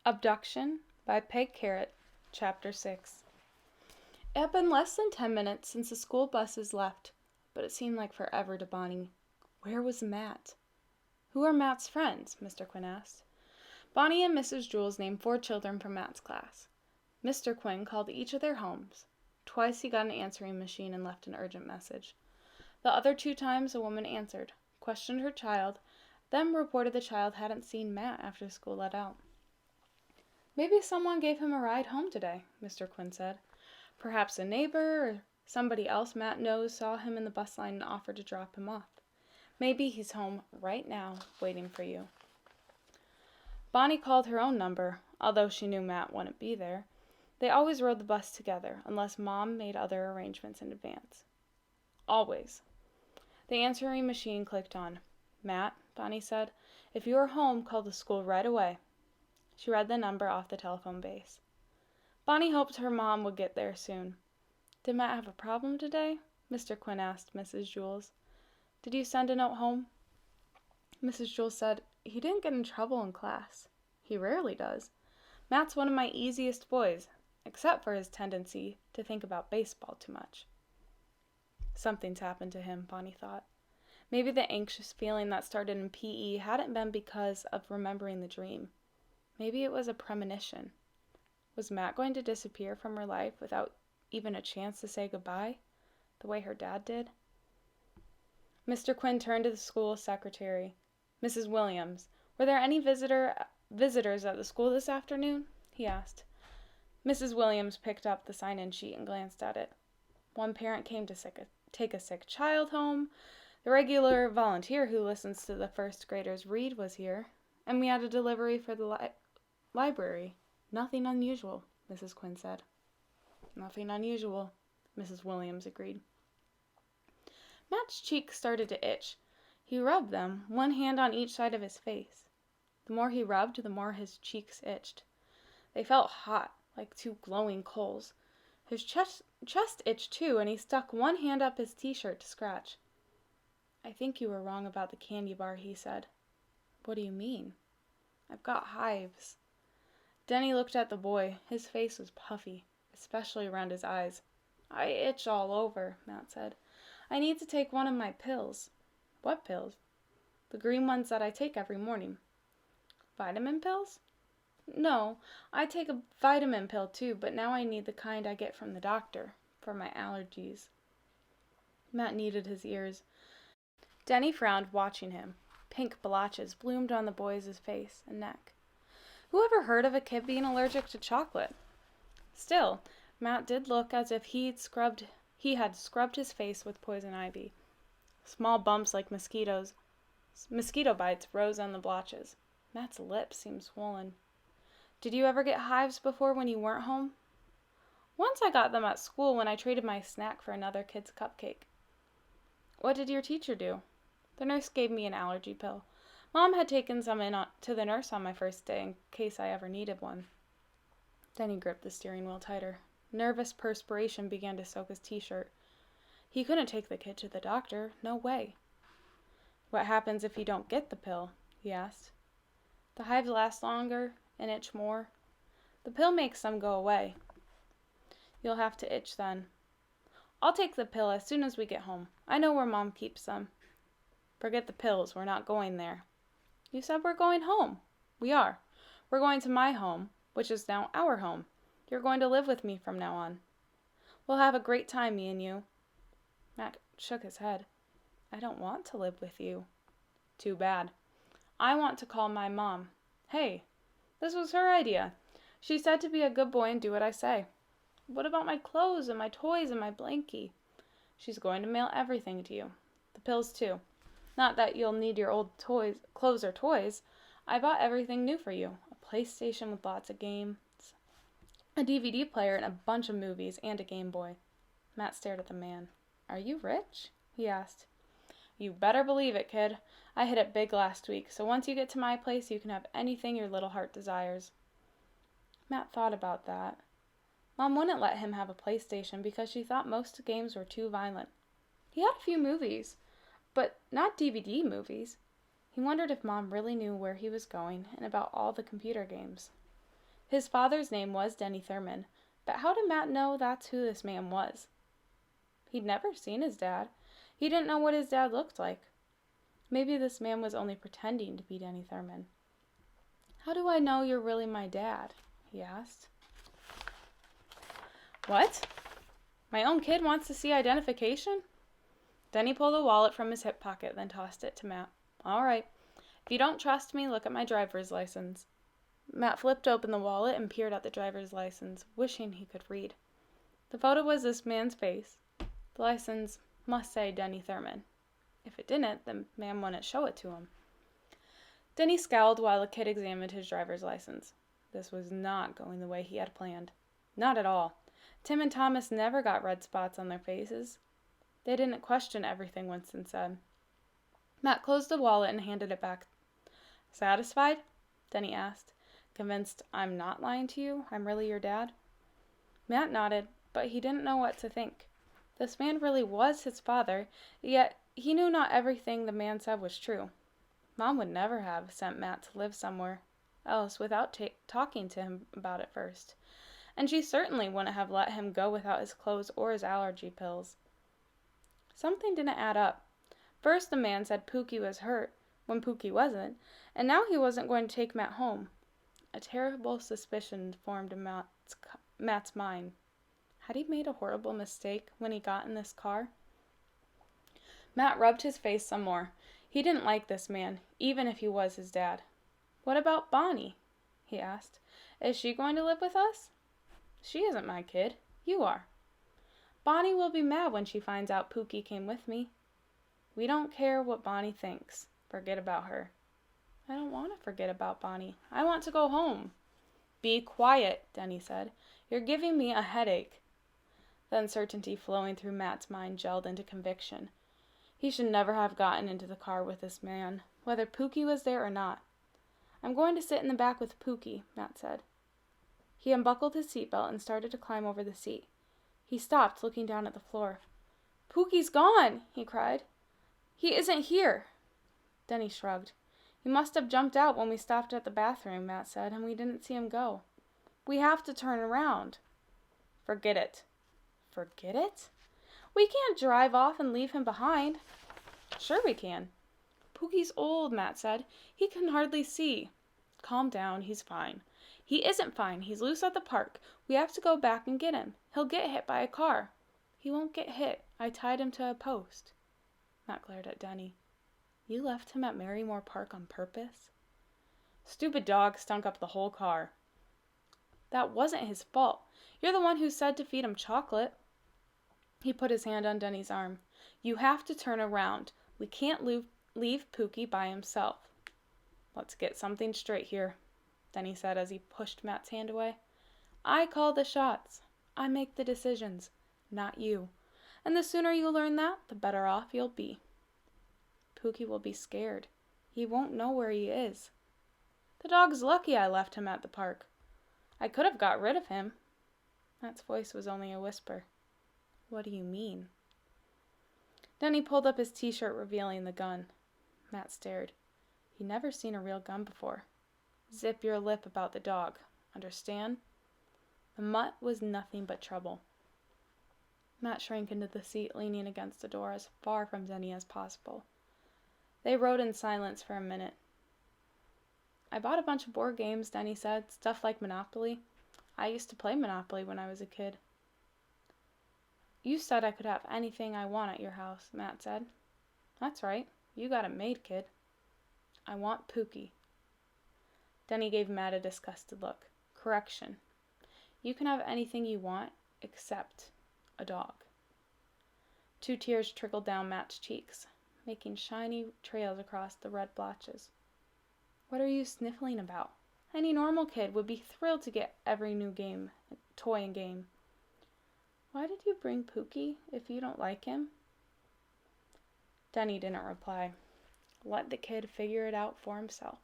Abduction by Peg Carrot, Chapter 6. It had been less than 10 minutes since the school buses left, but it seemed like forever to Bonnie. Where was Matt? Who are Matt's friends? Mr. Quinn asked. Bonnie and Mrs. Jules named 4 children from Matt's class. Mr. Quinn called each of their homes. Twice he got an answering machine and left an urgent message. The other 2 times a woman answered, questioned her child, then reported the child hadn't seen Matt after school let out. Maybe someone gave him a ride home today, Mr. Quinn said. Perhaps a neighbor or somebody else Matt knows saw him in the bus line and offered to drop him off. Maybe he's home right now, waiting for you. Bonnie called her own number, although she knew Matt wouldn't be there. They always rode the bus together, unless Mom made other arrangements in advance. Always. The answering machine clicked on. Matt, Bonnie said, if you are home, call the school right away. She read the number off the telephone base. Bonnie hoped her mom would get there soon. Did Matt have a problem today? Mr. Quinn asked Mrs. Jules. Did you send a note home? Mrs. Jules said, he didn't get in trouble in class. He rarely does. Matt's one of my easiest boys, except for his tendency to think about baseball too much. Something's happened to him, Bonnie thought. Maybe the anxious feeling that started in PE hadn't been because of remembering the dream. Maybe it was a premonition. Was Matt going to disappear from her life without even a chance to say goodbye, the way her dad did? Mr. Quinn turned to the school secretary. Mrs. Williams, were there any visitors at the school this afternoon? He asked. Mrs. Williams picked up the sign-in sheet and glanced at it. One parent came to take a sick child home. The regular volunteer who listens to the first graders read was here, and we had a delivery for the library. Nothing unusual, Mrs. Quinn said. Nothing unusual, Mrs. Williams agreed. Matt's cheeks started to itch. He rubbed them, one hand on each side of his face. The more he rubbed, the more his cheeks itched. They felt hot, like 2 glowing coals. His chest itched too, and he stuck one hand up his t-shirt to scratch. I think you were wrong about the candy bar, he said. What do you mean? I've got hives. Denny looked at the boy. His face was puffy, especially around his eyes. I itch all over, Matt said. I need to take one of my pills. What pills? The green ones that I take every morning. Vitamin pills? No, I take a vitamin pill too, but now I need the kind I get from the doctor, for my allergies. Matt kneaded his ears. Denny frowned, watching him. Pink blotches bloomed on the boy's face and neck. Who ever heard of a kid being allergic to chocolate? Still, Matt did look as if he had scrubbed his face with poison ivy. Small bumps like mosquito bites rose on the blotches. Matt's lips seemed swollen. Did you ever get hives before when you weren't home? Once I got them at school when I traded my snack for another kid's cupcake. What did your teacher do? The nurse gave me an allergy pill. Mom had taken some to the nurse on my first day in case I ever needed one. Then he gripped the steering wheel tighter. Nervous perspiration began to soak his t-shirt. He couldn't take the kid to the doctor. No way. What happens if you don't get the pill? He asked. The hives last longer and itch more. The pill makes them go away. You'll have to itch then. I'll take the pill as soon as we get home. I know where Mom keeps them. Forget the pills. We're not going there. You said we're going home. We are. We're going to my home, which is now our home. You're going to live with me from now on. We'll have a great time, me and you. Matt shook his head. I don't want to live with you. Too bad. I want to call my mom. Hey, this was her idea. She said to be a good boy and do what I say. What about my clothes and my toys and my blankie? She's going to mail everything to you. The pills too. Not that you'll need your old clothes or toys. I bought everything new for you. A PlayStation with lots of games, a DVD player and a bunch of movies, and a Game Boy. Matt stared at the man. Are you rich? He asked. You better believe it, kid. I hit it big last week, so once you get to my place, you can have anything your little heart desires. Matt thought about that. Mom wouldn't let him have a PlayStation because she thought most games were too violent. He had a few movies, but not DVD movies. He wondered if Mom really knew where he was going and about all the computer games. His father's name was Denny Thurman, but how did Matt know that's who this man was? He'd never seen his dad. He didn't know what his dad looked like. Maybe this man was only pretending to be Denny Thurman. "How do I know you're really my dad?" he asked. "What? My own kid wants to see identification?" Denny pulled a wallet from his hip pocket, then tossed it to Matt. "All right. If you don't trust me, look at my driver's license." Matt flipped open the wallet and peered at the driver's license, wishing he could read. The photo was this man's face. The license must say Denny Thurman. If it didn't, the man wouldn't show it to him. Denny scowled while the kid examined his driver's license. This was not going the way he had planned. Not at all. Tim and Thomas never got red spots on their faces. They didn't question everything Winston said. Matt closed the wallet and handed it back. "Satisfied?" Denny asked. "Convinced I'm not lying to you? I'm really your dad?" Matt nodded, but he didn't know what to think. This man really was his father, yet he knew not everything the man said was true. Mom would never have sent Matt to live somewhere else without talking to him about it first. And she certainly wouldn't have let him go without his clothes or his allergy pills. Something didn't add up. First the man said Pookie was hurt when Pookie wasn't, and now he wasn't going to take Matt home. A terrible suspicion formed in Matt's mind. Had he made a horrible mistake when he got in this car? Matt rubbed his face some more. He didn't like this man, even if he was his dad. "What about Bonnie?" he asked. "Is she going to live with us?" "She isn't my kid. You are." "Bonnie will be mad when she finds out Pookie came with me." "We don't care what Bonnie thinks. Forget about her." "I don't want to forget about Bonnie. I want to go home." "Be quiet," Denny said. "You're giving me a headache." The uncertainty flowing through Matt's mind gelled into conviction. He should never have gotten into the car with this man, whether Pookie was there or not. "I'm going to sit in the back with Pookie," Matt said. He unbuckled his seatbelt and started to climb over the seat. He stopped, looking down at the floor. "Pookie's gone!" he cried. "He isn't here." Denny shrugged. "He must have jumped out when we stopped at the bathroom," Matt said, "and we didn't see him go. We have to turn around." "Forget it." "Forget it? We can't drive off and leave him behind." "Sure we can." "Pookie's old," Matt said. "He can hardly see." "Calm down. He's fine." "He isn't fine. He's loose at the park. We have to go back and get him. He'll get hit by a car." "He won't get hit. I tied him to a post." Matt glared at Denny. "You left him at Marymore Park on purpose?" "Stupid dog stunk up the whole car." "That wasn't his fault. You're the one who said to feed him chocolate." He put his hand on Denny's arm. "You have to turn around. We can't leave Pookie by himself." "Let's get something straight here," Denny said as he pushed Matt's hand away. "I call the shots. I make the decisions, not you. And the sooner you learn that, the better off you'll be." "Pookie will be scared. He won't know where he is." "The dog's lucky I left him at the park. I could have got rid of him." Matt's voice was only a whisper. "What do you mean?" Denny pulled up his t-shirt, revealing the gun. Matt stared. He'd never seen a real gun before. "Zip your lip about the dog. Understand?" The mutt was nothing but trouble. Matt shrank into the seat, leaning against the door as far from Denny as possible. They rode in silence for a minute. "I bought a bunch of board games," Denny said. "Stuff like Monopoly. I used to play Monopoly when I was a kid." "You said I could have anything I want at your house," Matt said. "That's right. You got it made, kid." "I want Pookie." Denny gave Matt a disgusted look. "Correction. You can have anything you want except a dog." 2 tears trickled down Matt's cheeks, making shiny trails across the red blotches. "What are you sniffling about? Any normal kid would be thrilled to get every new toy and game." "Why did you bring Pookie if you don't like him?" Denny didn't reply. Let the kid figure it out for himself.